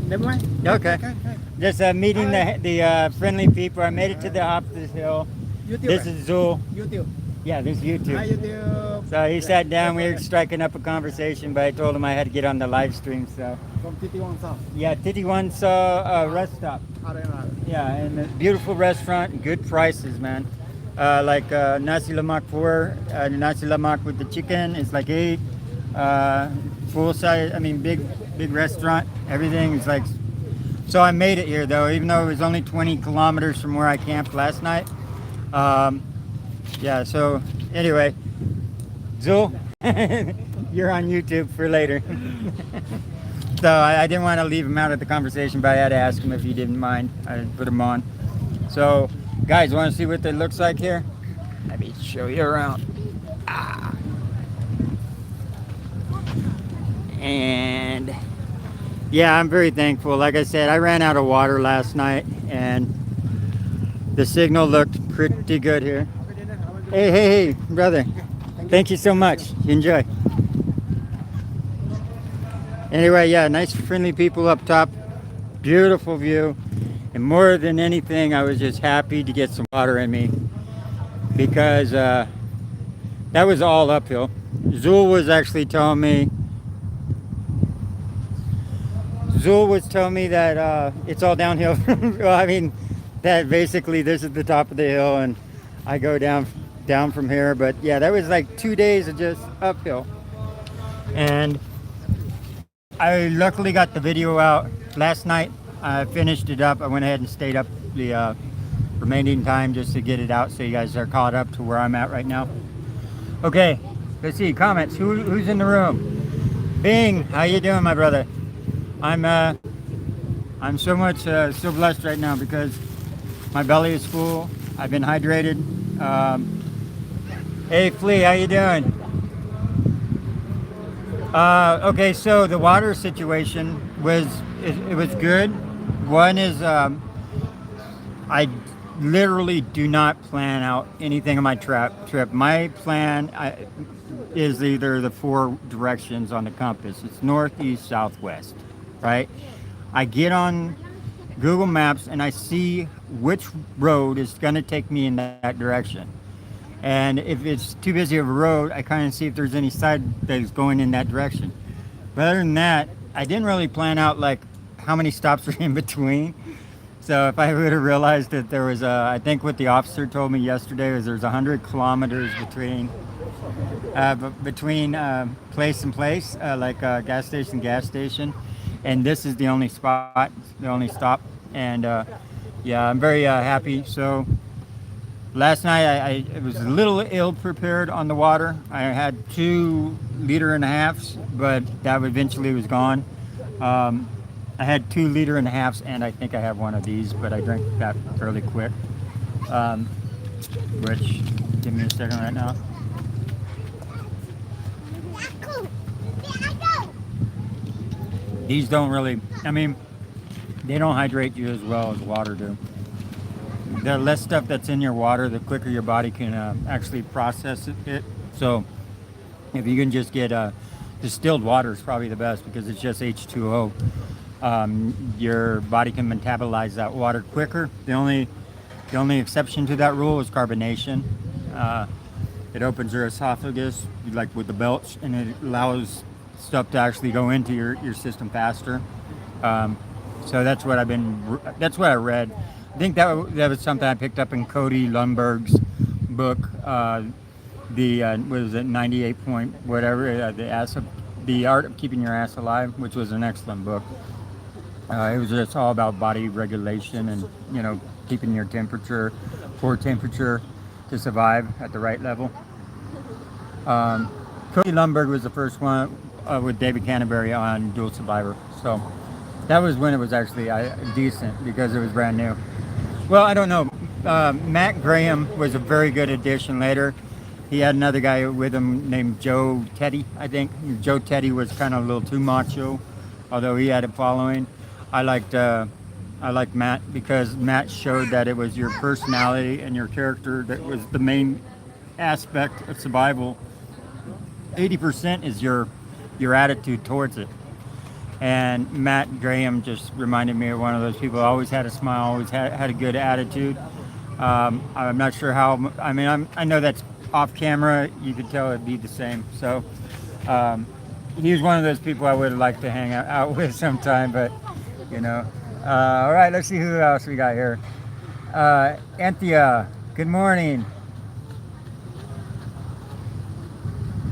Never mind. Okay. Okay. Just meeting the friendly people. I made it to the top of this hill. YouTube. This is Zul. YouTube. Yeah, this is Hi, YouTube. YouTube. So he sat down. We were striking up a conversation, but I told him I had to get on the live stream. So From Titiwang South. yeah, Titiwan saw rest stop. Arena. Yeah, and a beautiful restaurant, good prices, man. Like nasi lemak nasi lemak with the chicken is like 8. Full size, I mean big restaurant. Everything is like. So I made it here though, even though it was only 20 kilometers from where I camped last night. Yeah. So anyway, Zul, you're on YouTube for later. So I didn't want to leave him out of the conversation, but I had to ask him if he didn't mind. I put him on. So, guys, want to see what it looks like here? Let me show you around. And yeah, I'm very thankful. Like I said, I ran out of water last night, and the signal looked pretty good here. Hey, brother. Thank you so much. Enjoy. Anyway, yeah, nice friendly people up top. Beautiful view. And more than anything, I was just happy to get some water in me, because that was all uphill. Zul was actually telling me that it's all downhill. Well, I mean, that basically this is the top of the hill and I go down from here. But yeah, that was like 2 days of just uphill. And I luckily got the video out last night. I finished it up. I went ahead and stayed up the remaining time just to get it out, so you guys are caught up to where I'm at right now. Okay, let's see comments. Who's in the room? Bing, how you doing, my brother? I'm so much so blessed right now because my belly is full. I've been hydrated. Hey, Flea, how you doing? Okay, so the water situation was good. One is I literally do not plan out anything on my trip. My plan is either the 4 directions on the compass. It's north, east, south, west, right? I get on Google Maps and I see which road is going to take me in that direction. And if it's too busy of a road, I kind of see if there's any side that is going in that direction. But other than that, I didn't really plan out like how many stops are in between. So if I would have realized that there was I think what the officer told me yesterday was there's 100 kilometers between place and place, like gas station, and this is the only spot, the only stop. And yeah, I'm very happy. So last night I was a little ill prepared on the water. I had 2.5 liters, but that eventually was gone. I had 2.5 liters, and I think I have one of these, but I drank that fairly quick. Which, give me a second right now. These don't really, I mean, they don't hydrate you as well as water do. The less stuff that's in your water, the quicker your body can actually process it. So if you can just get distilled water is probably the best because it's just H2O. Your body can metabolize that water quicker. The only exception to that rule is carbonation. It opens your esophagus, like with the belch, and it allows stuff to actually go into your system faster. So that's what I read. I think that was something I picked up in Cody Lundberg's book. What is it, 98 point whatever, the Art of Keeping Your Ass Alive, which was an excellent book. It was just all about body regulation and keeping your core temperature to survive at the right level. Cody Lundberg was the first one with David Canterbury on Dual Survivor. So that was when it was actually decent because it was brand new. Well, I don't know. Matt Graham was a very good addition later. He had another guy with him named Joe Teddy, I think. Joe Teddy was kind of a little too macho, although he had a following. I liked Matt because Matt showed that it was your personality and your character that was the main aspect of survival. 80% is your attitude towards it. And Matt Graham just reminded me of one of those people. Always had a smile, always had a good attitude. I'm not sure how. I mean, I know that's off camera. You could tell it'd be the same. So he was one of those people I would like to hang out with sometime. But you know, all right. Let's see who else we got here. Anthea, good morning.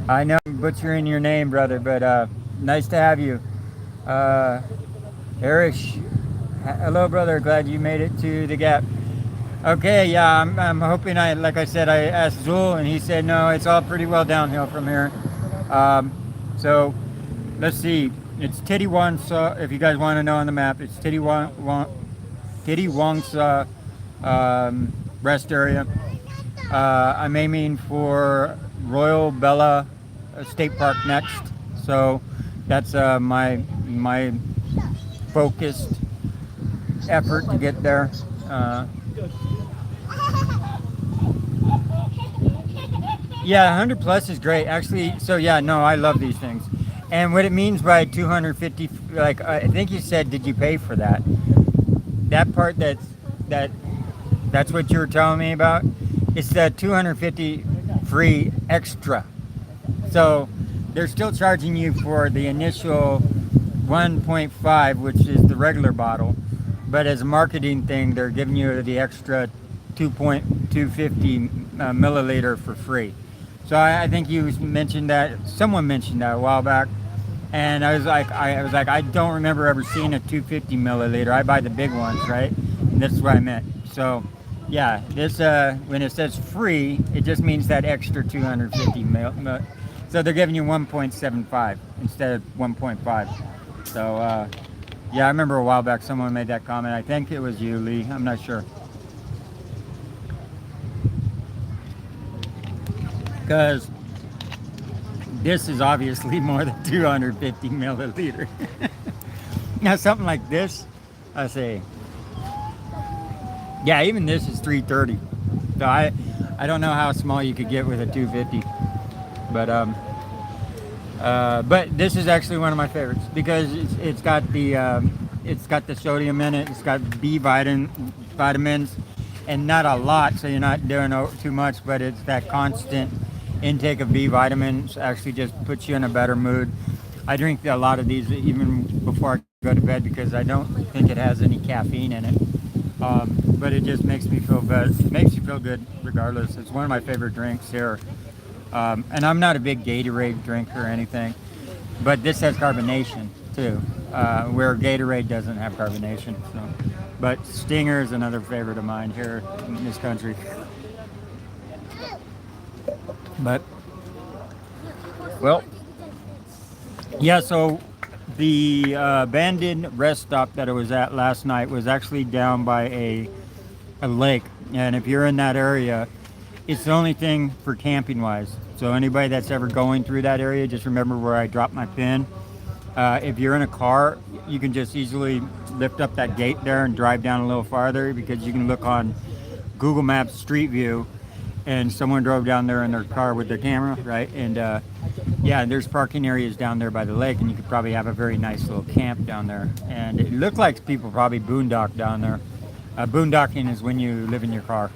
I know I'm butchering your name, brother, but nice to have you. Erish, hello, brother. Glad you made it to the Gap. Okay, yeah, I'm hoping like I said, I asked Zul, and he said no, it's all pretty well downhill from here. So let's see. It's Titiwangsa. If you guys want to know on the map, it's Titiwangsa rest area. I'm aiming for Royal Bella State Park next, so that's my focused effort to get there. Yeah, 100 plus is great, actually. So yeah, no, I love these things. And what it means by 250, like I think you said, did you pay for that? That part that's what you were telling me about. It's the 250 free extra. So they're still charging you for the initial 1.5, which is the regular bottle, but as a marketing thing, they're giving you the extra 2.250 milliliter for free. So I think you mentioned that, someone mentioned that a while back, and I was like, I don't remember ever seeing a 250 milliliter. I buy the big ones, right? And that's what I meant. So yeah, this when it says free, it just means that extra 250 mil. So they're giving you 1.75 instead of 1.5. So yeah, I remember a while back someone made that comment. I think it was you, Lee. I'm not sure. Because this is obviously more than 250 milliliter. Now something like this, I say, yeah, even this is 330. So I don't know how small you could get with a 250, but this is actually one of my favorites because it's got the sodium in it. It's got vitamins, and not a lot, so you're not doing too much. But it's that constant intake of B vitamins actually just puts you in a better mood. I drink a lot of these even before I go to bed because I don't think it has any caffeine in it. But it just makes me feel better. It makes you feel good regardless. It's one of my favorite drinks here. And I'm not a big Gatorade drinker or anything, but this has carbonation too, where Gatorade doesn't have carbonation. So. But Stinger is another favorite of mine here in this country. But, well, yeah, so the abandoned rest stop that I was at last night was actually down by a lake. And if you're in that area, it's the only thing for camping wise. So anybody that's ever going through that area, just remember where I dropped my pin. If you're in a car, you can just easily lift up that gate there and drive down a little farther because you can look on Google Maps Street View and someone drove down there in their car with their camera, right? And yeah, there's parking areas down there by the lake, and you could probably have a very nice little camp down there. And it looked like people probably boondock down there. Boondocking is when you live in your car,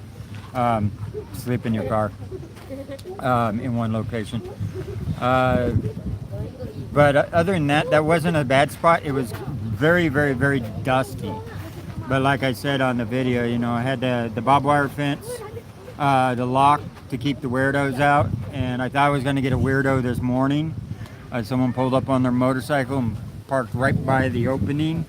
sleep in your car in one location. But other than that, that wasn't a bad spot. It was very, very, very dusty. But like I said on the video, you know, I had the barbed wire fence, the lock to keep the weirdos out, and I thought I was going to get a weirdo this morning. Someone pulled up on their motorcycle and parked right by the opening,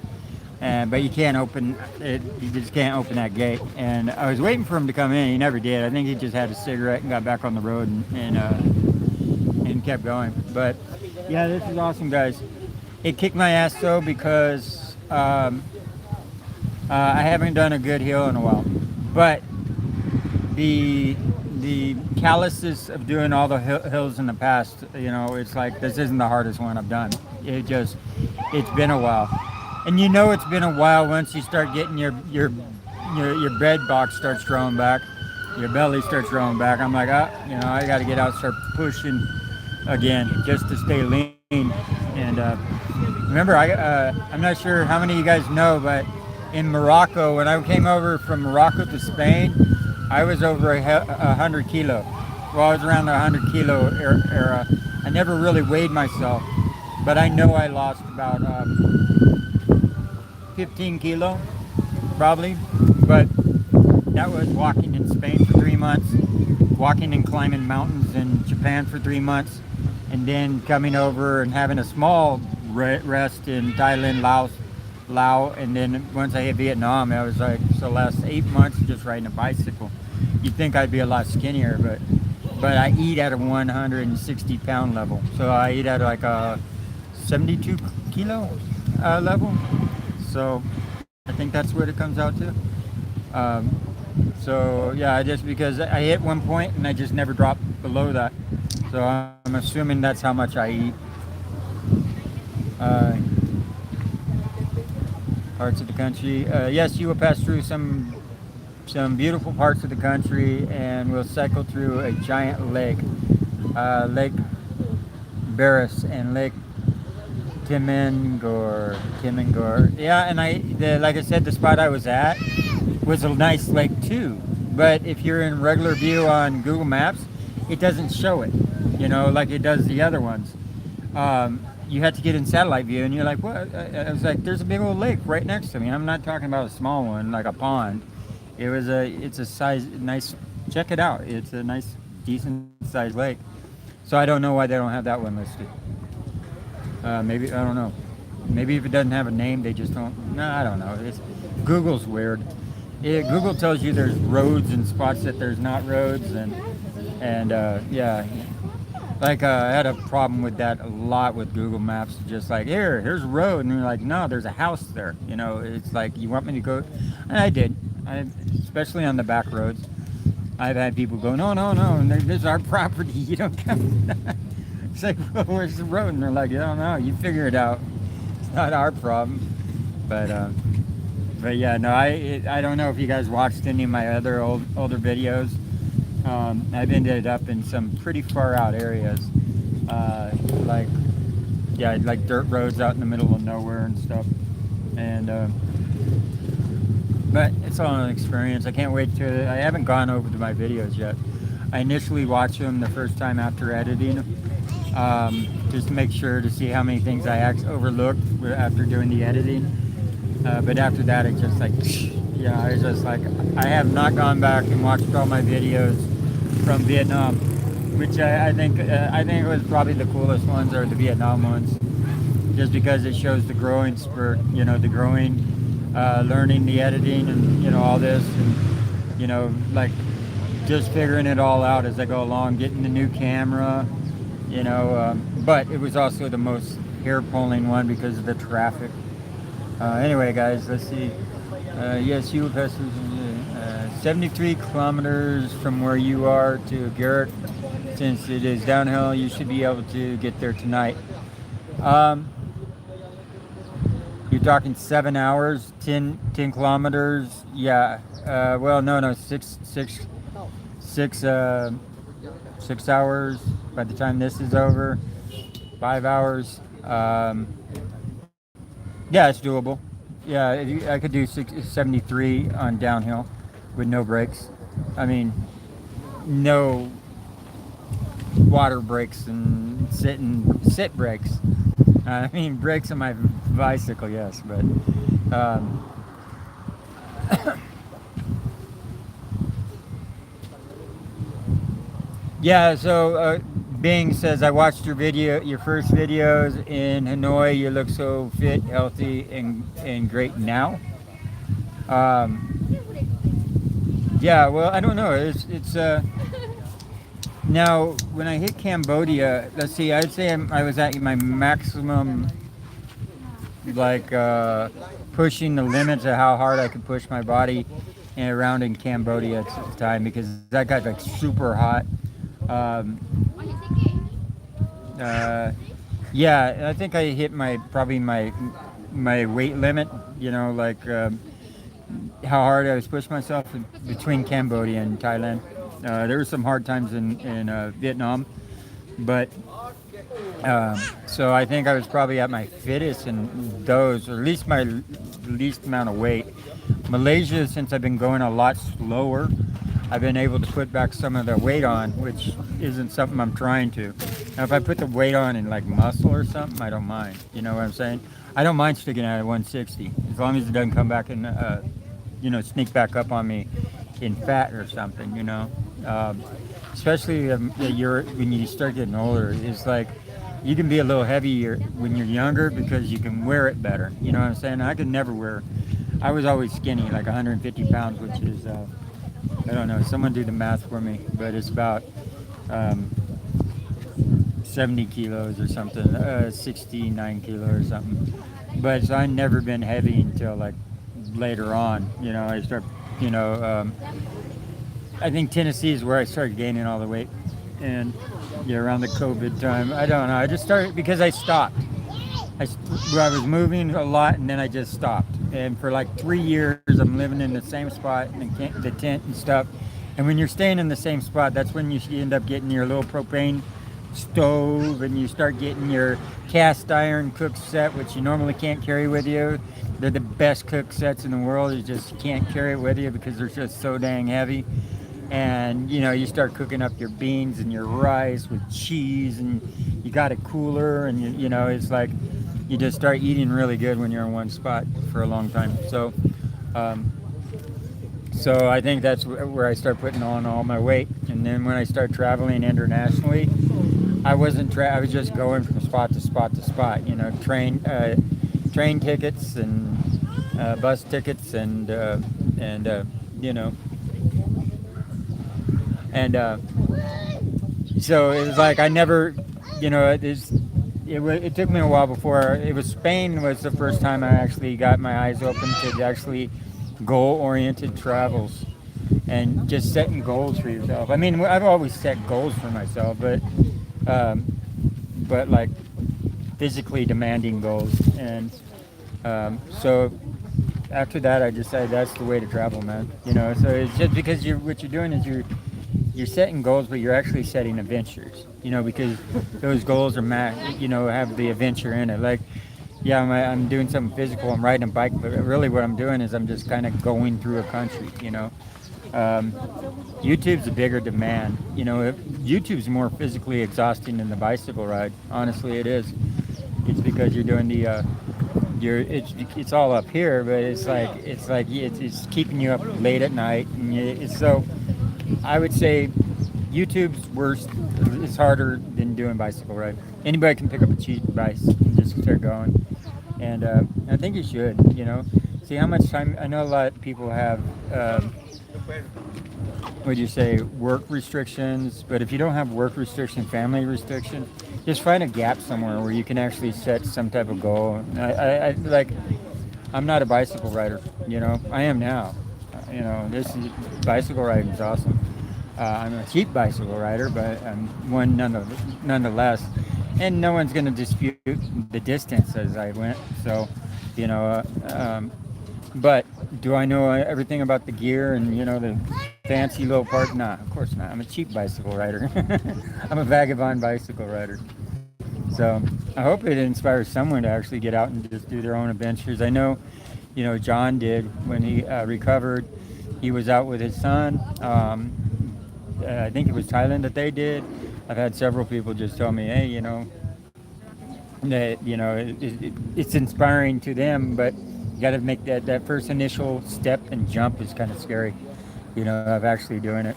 but you can't open it. You just can't open that gate. And I was waiting for him to come in. He never did. I think he just had a cigarette and got back on the road and kept going. But yeah, this is awesome, guys. It kicked my ass though because I haven't done a good hill in a while, but the calluses of doing all the hills in the past, you know, it's like this isn't the hardest one I've done. It's been a while, and you know it's been a while once you start getting your bed box starts growing back, your belly starts growing back. I'm like, you know, I got to get out, start pushing again just to stay lean. And remember, I'm not sure how many of you guys know, but in Morocco, when I came over from Morocco to Spain, I was over 100 kilo. Well, I was around the 100 kilo era. I never really weighed myself, but I know I lost about 15 kilo, probably. But that was walking in Spain for 3 months, walking and climbing mountains in Japan for 3 months, and then coming over and having a small rest in Thailand, Laos, and then once I hit Vietnam, I was like, so last 8 months just riding a bicycle. You'd think I'd be a lot skinnier, but I eat at a 160 pound level. So I eat at like a 72 kilo level. So I think that's what it comes out to. So yeah, just because I hit one point and I just never dropped below that. So I'm assuming that's how much I eat. Parts of the country. Yes, you will pass through some beautiful parts of the country, and we'll cycle through a giant lake, Lake Barris and Lake Timengor. Yeah, and like I said, the spot I was at was a nice lake too. But if you're in regular view on Google Maps, it doesn't show it, like it does the other ones. You had to get in satellite view, and you're like, what? I was like, there's a big old lake right next to me. I'm not talking about a small one, like a pond. It's a nice, check it out. It's a nice, decent sized lake. So I don't know why they don't have that one listed. Maybe, I don't know. Maybe if it doesn't have a name, they just don't. No, I don't know. Google's weird. Google tells you there's roads and spots that there's not roads, and yeah. Like I had a problem with that a lot with Google Maps. Just like, here's a road, and you're like, no, there's a house there. It's like, you want me to go? And I did. Especially on the back roads. I've had people go, no, and this is our property. You don't come. It's like, well, where's the road? And they're like, I don't know. You figure it out. It's not our problem. But yeah, no, I don't know if you guys watched any of my other older videos. I've ended up in some pretty far out areas, like dirt roads out in the middle of nowhere and stuff. And but it's all an experience. I can't wait to. I haven't gone over to my videos yet. I initially watched them the first time after editing, just to make sure to see how many things I overlooked after doing the editing. But after that, it's just like, I was just like, I have not gone back and watched all my videos from Vietnam, which I think it was probably the coolest ones are the Vietnam ones, just because it shows the growing spurt, the growing, learning the editing and all this, and like just figuring it all out as I go along, getting the new camera, but it was also the most hair-pulling one because of the traffic. Anyway, guys, let's see. Yes, you will pass 73 kilometers from where you are to Garrett. Since it is downhill, you should be able to get there tonight. You're talking 7 hours, 10 kilometers. Yeah. Well, no, 6 hours by the time this is over. 5 hours. Yeah, it's doable. Yeah, I could do 73 on downhill with no brakes. I mean, no water brakes and sit brakes. I mean, brakes on my bicycle, yes, but yeah. So Bing says, I watched your first videos in Hanoi. You look so fit, healthy, and great now. Yeah, well, I don't know. It's now when I hit Cambodia. Let's see. I'd say I was at my maximum, like pushing the limits of how hard I could push my body around in Cambodia at the time, because that got like super hot. Yeah, I think I hit probably my weight limit. Like how hard I was pushing myself between Cambodia and Thailand. There were some hard times in Vietnam, but So I think I was probably at my fittest in those, or at least my least amount of weight. Malaysia, since I've been going a lot slower, I've been able to put back some of the weight on, which isn't something I'm trying to. Now, if I put the weight on in like muscle or something, I don't mind. You know what I'm saying? I don't mind sticking at 160 as long as it doesn't come back and sneak back up on me in fat or something. Especially when you start getting older, it's like you can be a little heavier when you're younger because you can wear it better. You know what I'm saying? I could never wear. I was always skinny, like 150 pounds, which is I don't know. Someone do the math for me, but it's about 70 kilos or something, 69 kilos or something. But so I've never been heavy until like later on. I start. I think Tennessee is where I started gaining all the weight, and around the COVID time. I don't know. I just started because I stopped. I was moving a lot, and then I just stopped. And for like 3 years, I'm living in the same spot, in the tent and stuff. And when you're staying in the same spot, that's when you end up getting your little propane stove, and you start getting your cast iron cook set, which you normally can't carry with you. They're the best cook sets in the world. You just can't carry it with you because they're just so dang heavy. And you start cooking up your beans and your rice with cheese, and you got a cooler, and it's like you just start eating really good when you're in one spot for a long time. So I think that's where I start putting on all my weight. And then when I start traveling internationally, I was just going from spot to spot to spot. Train tickets and bus tickets and so it was like I never, it took me a while before. It was Spain was the first time I actually got my eyes open to actually goal-oriented travels and just setting goals for yourself. I mean, I've always set goals for myself, but like physically demanding goals. And so after that, I decided that's the way to travel, man. So it's just because what you're doing is you're setting goals, but you're actually setting adventures, because those goals are have the adventure in it. Like, yeah, I'm doing something physical, I'm riding a bike, but really what I'm doing is I'm just kind of going through a country, YouTube's a bigger demand, YouTube's more physically exhausting than the bicycle ride. Honestly, it is. It's because you're doing it's all up here, but it's keeping you up late at night, and so I would say YouTube's worse. It's harder than doing bicycle ride. Anybody can pick up a cheap bike and just start going. And I think you should, see how much time. I know a lot of people have, work restrictions. But if you don't have work restrictions, family restrictions, just find a gap somewhere where you can actually set some type of goal. I'm not a bicycle rider, I am now. Bicycle riding is awesome. I'm a cheap bicycle rider, but I'm one nonetheless. And no one's going to dispute the distance as I went. So, but do I know everything about the gear and, the fancy little part? Nah, of course not. I'm a cheap bicycle rider. I'm a vagabond bicycle rider. So I hope it inspires someone to actually get out and just do their own adventures. I know, John did when he recovered. He was out with his son. I think it was Thailand that they did. I've had several people just tell me, hey, that it's inspiring to them, but you got to make that first initial step and jump is kind of scary, of actually doing it.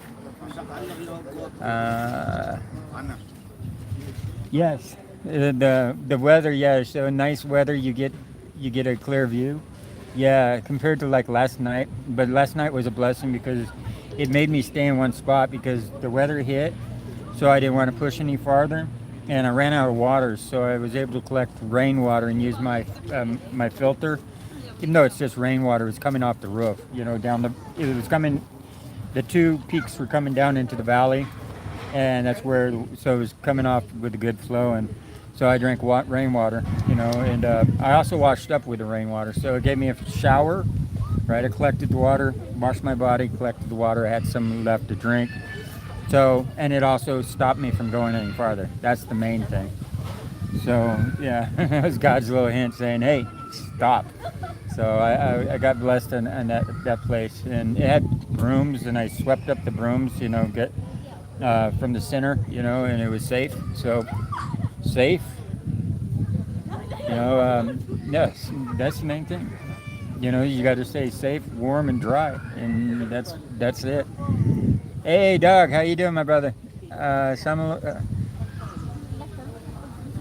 Yes, the weather, yeah. So nice weather, you get a clear view. Yeah, compared to like last night, but last night was a blessing because it made me stay in one spot because the weather hit, so I didn't want to push any farther, and I ran out of water, so I was able to collect rainwater and use my my filter. Even though it's just rainwater, it's coming off the roof, it was coming. The two peaks were coming down into the valley, and that's where, so it was coming off with a good flow, and so I drank rainwater, and I also washed up with the rainwater, so it gave me a shower, right? I collected the water, washed my body, collected the water, I had some left to drink, so, and it also stopped me from going any farther. That's the main thing. So yeah, that was God's little hint saying, "Hey, stop." So I got blessed in that place, and it had brooms, and I swept up the brooms, get from the center, and it was safe. So safe, yes, that's the main thing. You got to stay safe, warm, and dry, and that's it. Hey, Doug, how you doing, my brother?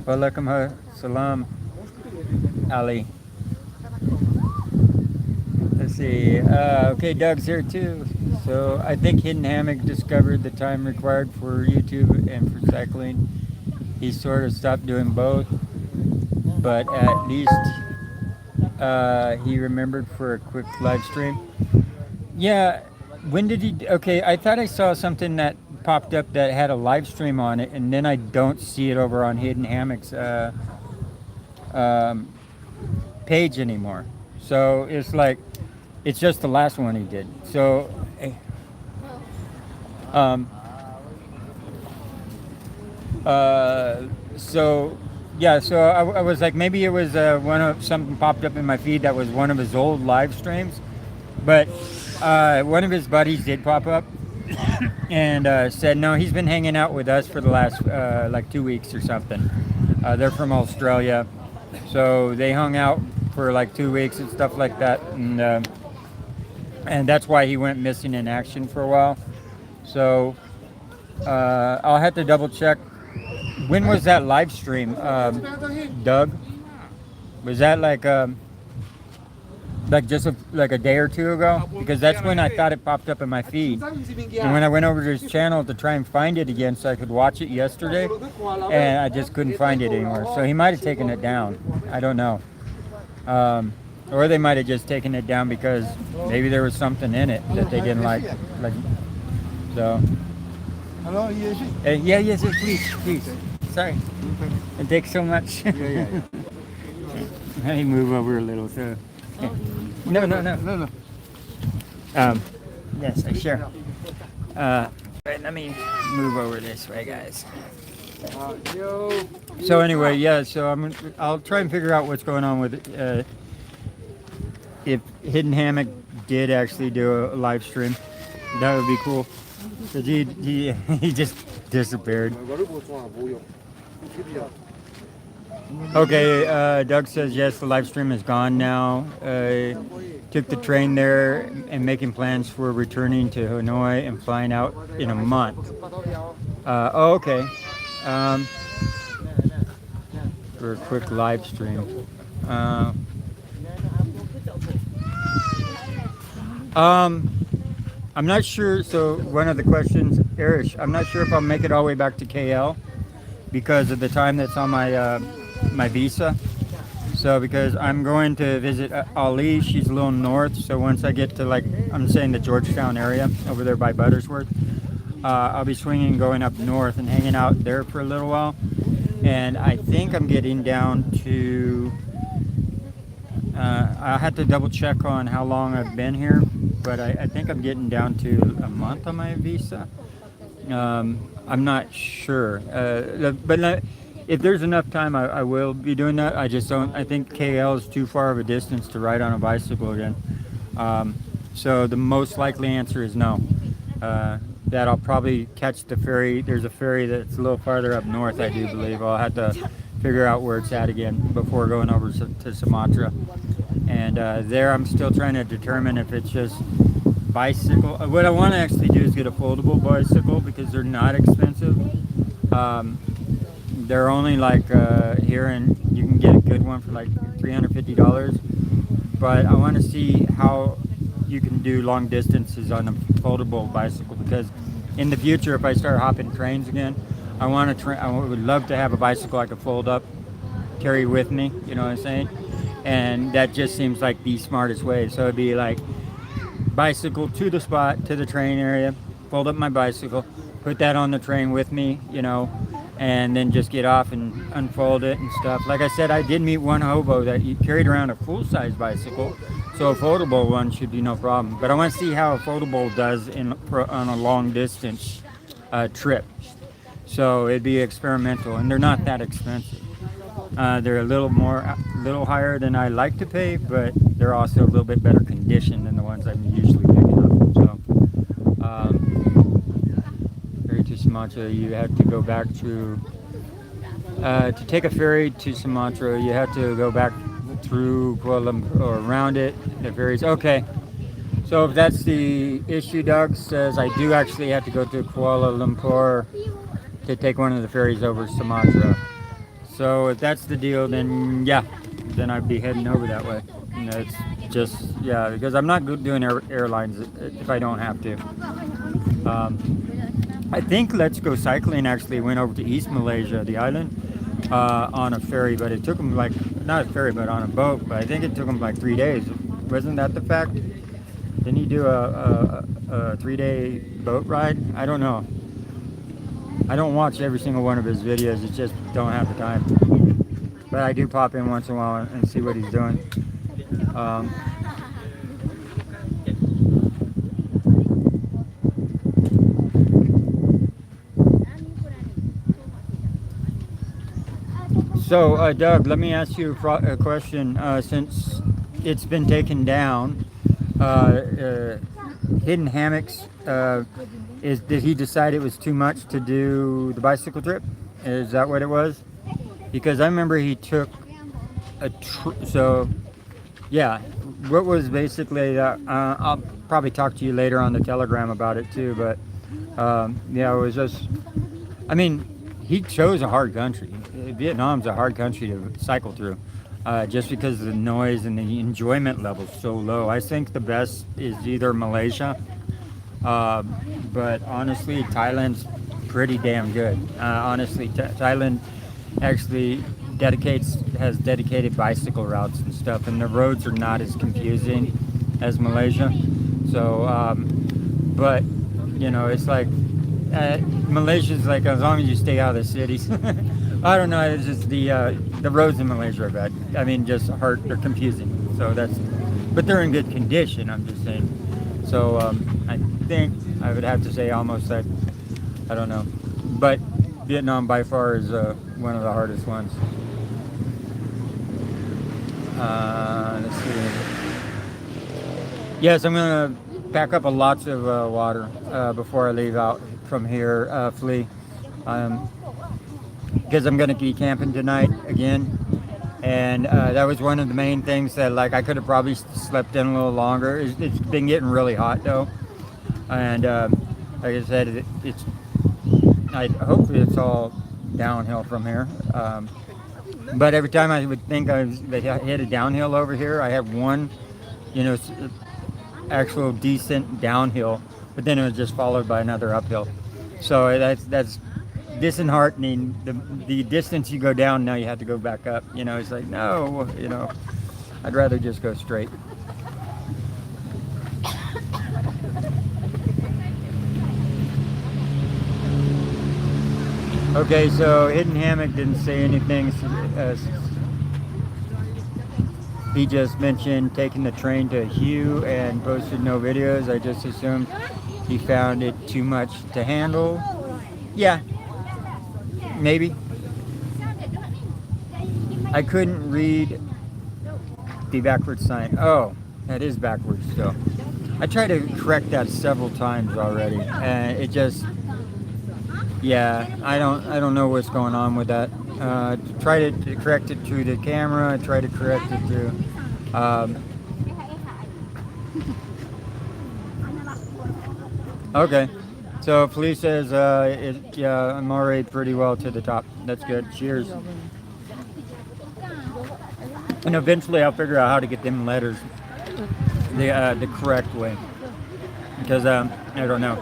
Walaikum salam, Ali. Let's see. Okay, Doug's here too. So I think Hidden Hammock discovered the time required for YouTube and for cycling. He sort of stopped doing both, but at least he remembered for a quick live stream. Yeah, when did he? Okay, I thought I saw something that popped up that had a live stream on it, and then I don't see it over on Hidden Hammock's um, page anymore. So it's like, it's just the last one he did. So, um, so yeah, so I was like, maybe it was something popped up in my feed that was one of his old live streams, but one of his buddies did pop up and said no, he's been hanging out with us for the last like 2 weeks or something. They're from Australia, so they hung out for like 2 weeks and stuff like that, and that's why he went missing in action for a while. So I'll have to double check. When was that live stream, Doug? Was that like just like a day or two ago? Because that's when I thought it popped up in my feed. And when I went over to his channel to try and find it again so I could watch it yesterday, and I just couldn't find it anymore. So he might have taken it down. I don't know. Or they might have just taken it down because maybe there was something in it that they didn't like. So. Hello, yes. Yes, please. Sorry. It takes so much. Yeah. Let me move over a little. So. Okay. No. Yes, sure. Right, let me move over this way, guys. So anyway, yeah. So I'll try and figure out what's going on with if Hidden Hammock did actually do a live stream. That would be cool. Cause he just disappeared. Okay, Doug says yes, the live stream is gone now. Took the train there and making plans for returning to Hanoi and flying out in a month. Okay. For a quick live stream. I'm not sure. So one of the questions, Erish, I'm not sure if I'll make it all the way back to KL because of the time that's on my my visa. So because I'm going to visit Ali, she's a little north. So once I get to I'm saying the Georgetown area over there by Buttersworth, I'll be swinging going up north and hanging out there for a little while. And I think I'm getting down to. I'll have to double check on how long I've been here, but I think I'm getting down to a month on my visa. I'm not sure, but if there's enough time, I will be doing that. I just don't. I think KL is too far of a distance to ride on a bicycle again. So the most likely answer is no. That I'll probably catch the ferry. There's a ferry that's a little farther up north, I do believe. I'll have to figure out where it's at again before going over to Sumatra. And there I'm still trying to determine if it's just bicycle. What I want to actually do is get a foldable bicycle because they're not expensive. They're only here, and you can get a good one for like $350. But I want to see how you can do long distances on a foldable bicycle because in the future, if I start hopping trains again, I would love to have a bicycle I could fold up, carry with me, you know what I'm saying? And that just seems like the smartest way. So it'd be like bicycle to the spot, to the train area, fold up my bicycle, put that on the train with me, and then just get off and unfold it and stuff. Like I said, I did meet one hobo that carried around a full-size bicycle, so a foldable one should be no problem. But I want to see how a foldable does on a long distance trip. So it'd be experimental, and they're not that expensive. They're a little higher than I like to pay, but they're also a little bit better condition than the ones I'm usually picking up. So, ferry to Sumatra, you have to go back to take a ferry to Sumatra. You have to go back through Kuala Lumpur or around it. The ferries, okay. So if that's the issue, Doug says I do actually have to go to Kuala Lumpur to take one of the ferries over Sumatra. So if that's the deal, then yeah, then I'd be heading over that way. You know, it's just, yeah, because I'm not good doing airlines if I don't have to. I think Let's Go Cycling actually went over to East Malaysia, the island, on a ferry, but it took them like, not a ferry, but on a boat, but I think it took them like 3 days. Wasn't that the fact? Didn't he do a 3-day boat ride? I don't know. I don't watch every single one of his videos, it just don't have the time. But I do pop in once in a while and see what he's doing. So, Doug, let me ask you a question. Since it's been taken down, Hidden Hammocks, did he decide it was too much to do the bicycle trip? Is that what it was? Because I remember he took so yeah, what was basically that? I'll probably talk to you later on the Telegram about it too, but yeah, it was just, I mean, he chose a hard country. Vietnam's a hard country to cycle through, just because of the noise and the enjoyment level is so low. I think the best is either Malaysia, but honestly, Thailand's pretty damn good. Honestly, Thailand actually has dedicated bicycle routes and stuff, and the roads are not as confusing as Malaysia. So, but you know, it's like Malaysia's like, as long as you stay out of the cities. I don't know. It's just the roads in Malaysia are bad. I mean, just hard. They're confusing. So but they're in good condition. I'm just saying. So I think I would have to say almost that. I don't know, but Vietnam by far is one of the hardest ones. Let's see. Yes, I'm gonna pack up lots of water before I leave out from here, Flea, because I'm gonna be camping tonight again, and that was one of the main things that, like, I could have probably slept in a little longer. It's been getting really hot though, and like I said, hopefully it's all downhill from here. But every time I would think I hit a downhill over here, I had one, you know, actual decent downhill, but then it was just followed by another uphill. So that's disheartening. The distance you go down, now you have to go back up. You know, it's like, no, you know, I'd rather just go straight. Okay, so Hidden Hammock didn't say anything. He just mentioned taking the train to Hue and posted no videos. I just assumed he found it too much to handle. Yeah, maybe. I couldn't read the backwards sign. Oh, that is backwards still. I tried to correct that several times already, and it just, yeah, I don't know what's going on with that. Try to correct it to the camera. Try to correct it to. Okay, so Felice says, yeah, I'm already pretty well to the top. That's good. Cheers. And eventually I'll figure out how to get them letters the correct way. Because I don't know.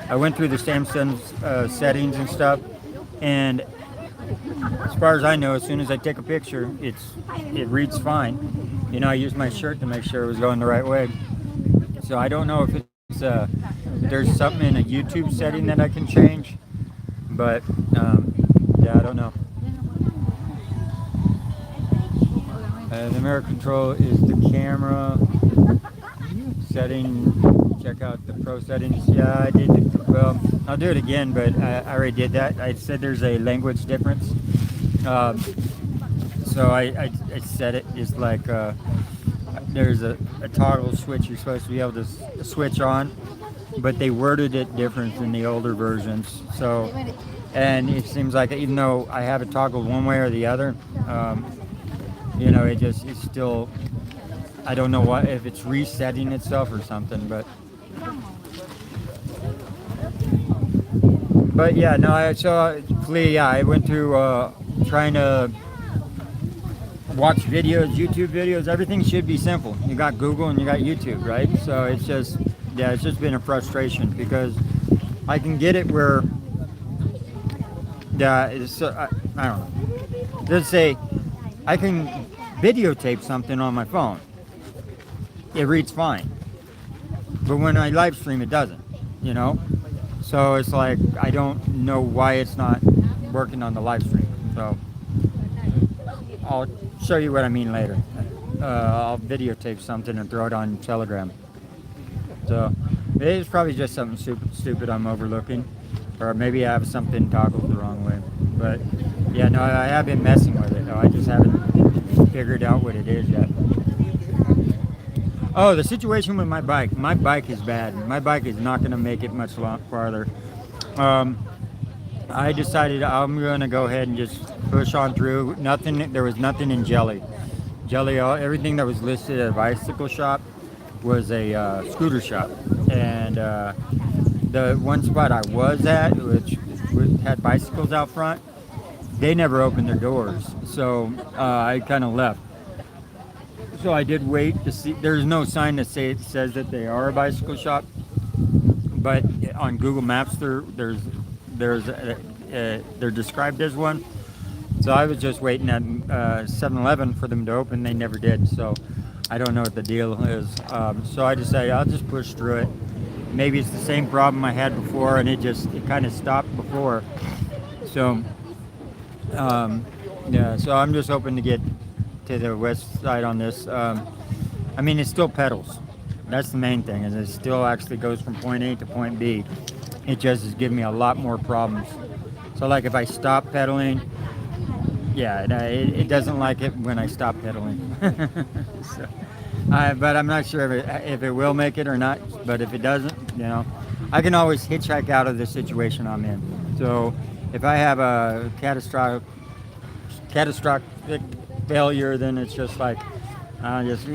I went through the Samsung settings and stuff, and as far as I know, as soon as I take a picture, it reads fine. You know, I used my shirt to make sure it was going the right way. So I don't know if it's there's something in a YouTube setting that I can change, but yeah, I don't know. The American Control is the camera setting. Check out the pro settings. Yeah, I did. Well, I'll do it again, but I already did that. I said there's a language difference. So I set it just like there's a toggle switch you're supposed to be able to switch on, but they worded it different than the older versions. So, and it seems like even though I have it toggled one way or the other, it's still, I don't know what, if it's resetting itself or something, but yeah, no, I saw Flea, yeah, I went through trying to watch videos, YouTube videos. Everything should be simple. You got Google and you got YouTube, right? So it's just been a frustration because I can get it where, I don't know. Let's say I can videotape something on my phone. It reads fine. But when I live stream, it doesn't, you know? So it's like, I don't know why it's not working on the live stream. So I'll show you what I mean later. I'll videotape something and throw it on Telegram. So it's probably just something stupid I'm overlooking. Or maybe I have something toggled the wrong way. But yeah, no, I have been messing with it. No, I just haven't figured out what it is yet. Oh, the situation with my bike. My bike is bad. My bike is not going to make it much farther. I decided I'm going to go ahead and just push on through. There was nothing in Jelly. Everything that was listed at a bicycle shop was a scooter shop. And the one spot I was at, which had bicycles out front, they never opened their doors. So I kind of left. So I did wait to see. There's no sign that says that they are a bicycle shop, but on Google Maps they're described as one. So I was just waiting at 7-Eleven for them to open. They never did. So I don't know what the deal is. So I decided I'll just push through it. Maybe it's the same problem I had before, and it kind of stopped before. So yeah. So I'm just hoping to get to the west side on this. I mean, it still pedals. That's the main thing, is it still actually goes from point A to point B. It just is giving me a lot more problems. So like if I stop pedaling, yeah, it doesn't like it when I stop pedaling. So, but I'm not sure if it will make it or not. But if it doesn't, I can always hitchhike out of the situation I'm in. So if I have a catastrophic failure, then it's just like, oops,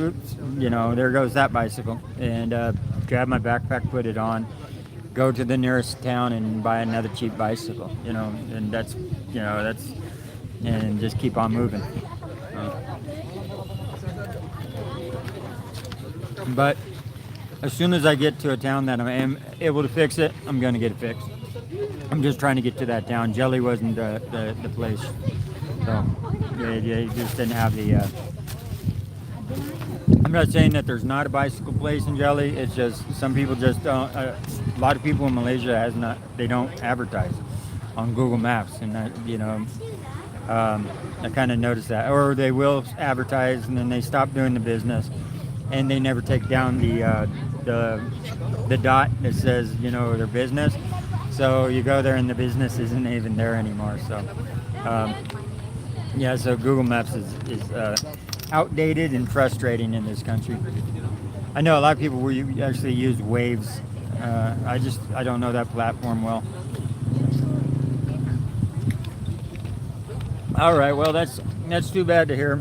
there goes that bicycle, and grab my backpack, put it on, go to the nearest town and buy another cheap bicycle, and that's and just keep on moving. But as soon as I get to a town that I am able to fix it, I'm going to get it fixed. I'm just trying to get to that town. Jelly wasn't the place. So, yeah, just didn't have the... I'm not saying that there's not a bicycle place in Jelly. It's just some people just don't... a lot of people in Malaysia they don't advertise on Google Maps. And, I kind of noticed that. Or they will advertise and then they stop doing the business. And they never take down the dot that says, their business. So you go there and the business isn't even there anymore. So... yeah, so Google Maps is outdated and frustrating in this country. I know a lot of people actually use Waves. I don't know that platform well. All right, well that's too bad to hear.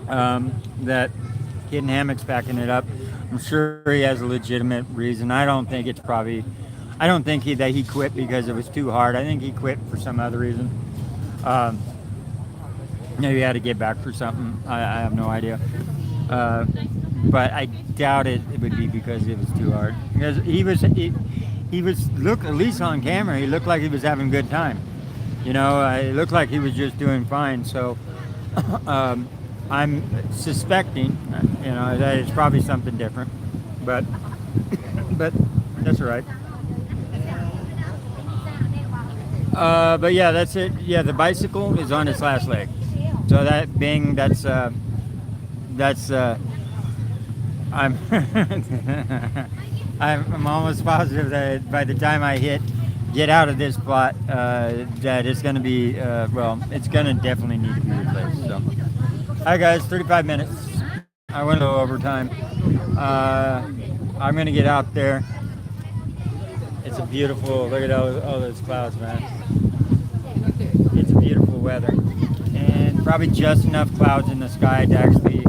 That Kid in Hammock's backing it up. I'm sure he has a legitimate reason. I don't think that he quit because it was too hard. I think he quit for some other reason. Maybe he had to get back for something. I have no idea. But I doubt it would be because it was too hard. Because he was at least on camera, he looked like he was having a good time. It looked like he was just doing fine. So I'm suspecting, that it's probably something different. But that's all right. But yeah, that's it. Yeah, the bicycle is on its last leg. So I'm I'm almost positive that by the time I hit get out of this spot that is going to be, well, it's going to definitely need to be replaced. So, hi guys, 35 minutes. I went a little overtime. I'm going to get out there. It's a beautiful, look at all those clouds, man. It's beautiful weather. And probably just enough clouds in the sky to actually,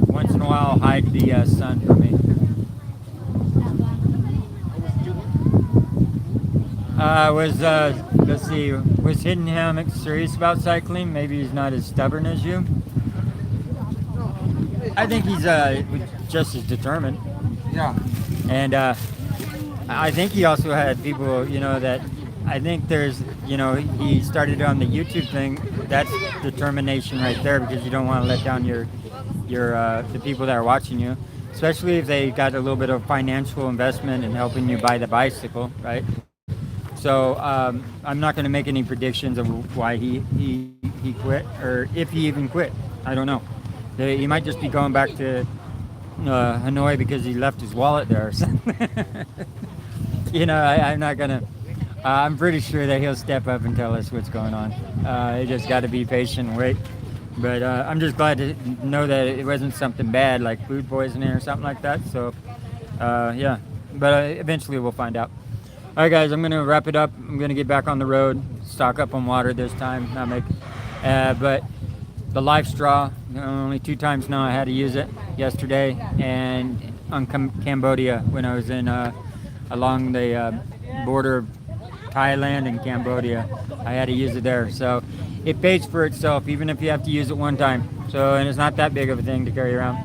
once in a while, hide the sun from me. Let's see, was Hidden Hammock serious about cycling? Maybe he's not as stubborn as you. I think he's just as determined. Yeah. And I think he also had people, that I think there's, he started on the YouTube thing. That's determination right there, because you don't want to let down your the people that are watching you, especially if they got a little bit of financial investment in helping you buy the bicycle, right? So I'm not going to make any predictions of why he quit, or if he even quit. I don't know. He might just be going back to Hanoi because he left his wallet there or something. I'm not gonna. I'm pretty sure that he'll step up and tell us what's going on. You just got to be patient and wait. But I'm just glad to know that it wasn't something bad like food poisoning or something like that. So yeah, but eventually we'll find out. All right, guys, I'm gonna wrap it up. I'm gonna get back on the road, stock up on water this time, not make. But the life straw, only 2 times now I had to use it. Yesterday and on Cambodia when I was in along the border of Thailand and Cambodia. I had to use it there. So it pays for itself, even if you have to use it 1 time. So, and it's not that big of a thing to carry around.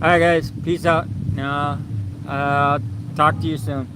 All right, guys, peace out. Now, talk to you soon.